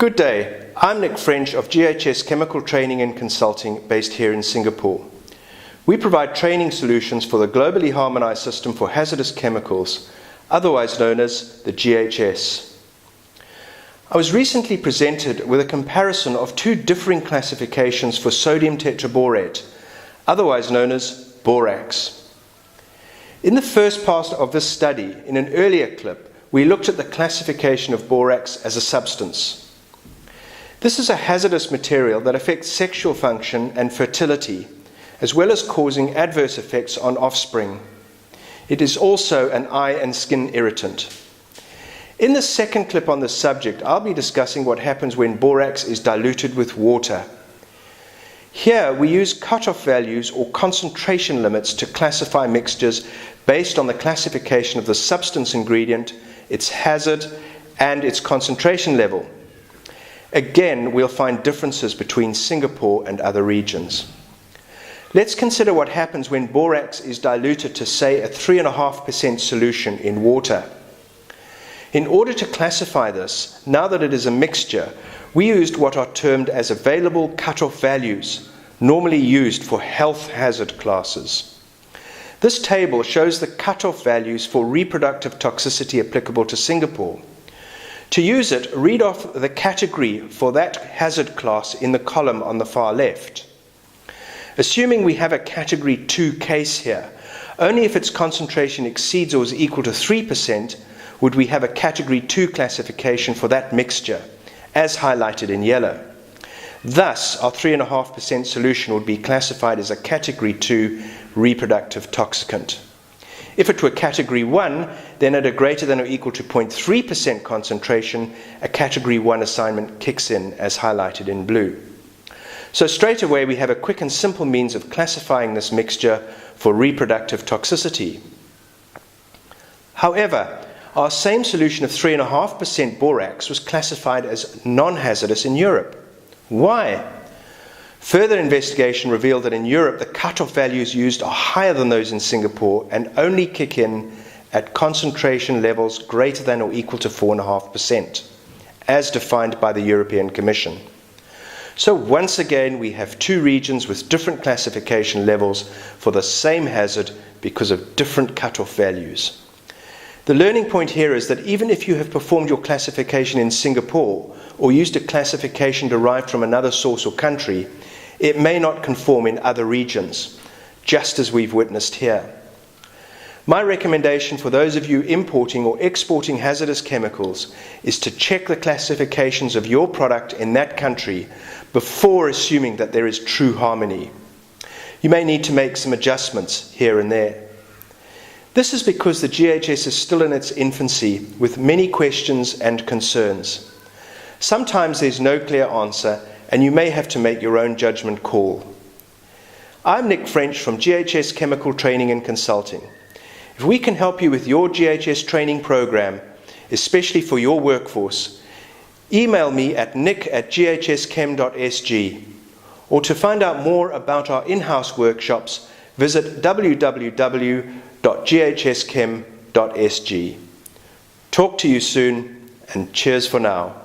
Good day, I'm Nick French of GHS Chemical Training and Consulting based here in Singapore. We provide training solutions for the globally harmonized system for hazardous chemicals, otherwise known as the GHS. I was recently presented with a comparison of two differing classifications for sodium tetraborate, otherwise known as borax. In the first part of this study, in an earlier clip, we looked at the classification of borax as a substance. This is a hazardous material that affects sexual function and fertility, as well as causing adverse effects on offspring. It is also an eye and skin irritant. In the second clip on this subject, I'll be discussing what happens when borax is diluted with water. Here we use cutoff values or concentration limits to classify mixtures based on the classification of the substance ingredient, its hazard, and its concentration level. Again, we'll find differences between Singapore and other regions. Let's consider what happens when borax is diluted to, say, a 3.5% solution in water. In order to classify this, now that it is a mixture, we used what are termed as available cutoff values, normally used for health hazard classes. This table shows the cutoff values for reproductive toxicity applicable to Singapore. To use it, read off the category for that hazard class in the column on the far left. Assuming we have a category 2 case here, only if its concentration exceeds or is equal to 3% would we have a category 2 classification for that mixture, as highlighted in yellow. Thus, our 3.5% solution would be classified as a category 2 reproductive toxicant. If it were category 1, then at a greater than or equal to 0.3% concentration, a category 1 assignment kicks in, as highlighted in blue. So straight away we have a quick and simple means of classifying this mixture for reproductive toxicity. However, our same solution of 3.5% borax was classified as non-hazardous in Europe. Why? Further investigation revealed that in Europe the cutoff values used are higher than those in Singapore and only kick in at concentration levels greater than or equal to 4.5%, as defined by the European Commission. So once again we have two regions with different classification levels for the same hazard because of different cutoff values. The learning point here is that even if you have performed your classification in Singapore or used a classification derived from another source or country, it may not conform in other regions, just as we've witnessed here. My recommendation for those of you importing or exporting hazardous chemicals is to check the classifications of your product in that country before assuming that there is true harmony. You may need to make some adjustments here and there. This is because the GHS is still in its infancy with many questions and concerns. Sometimes there's no clear answer and you may have to make your own judgment call. I'm Nick French from GHS Chemical Training and Consulting. If we can help you with your GHS training program, especially for your workforce, email me at nick@ghschem.sg, or to find out more about our in-house workshops, visit www.ghschem.sg. Talk to you soon, and cheers for now.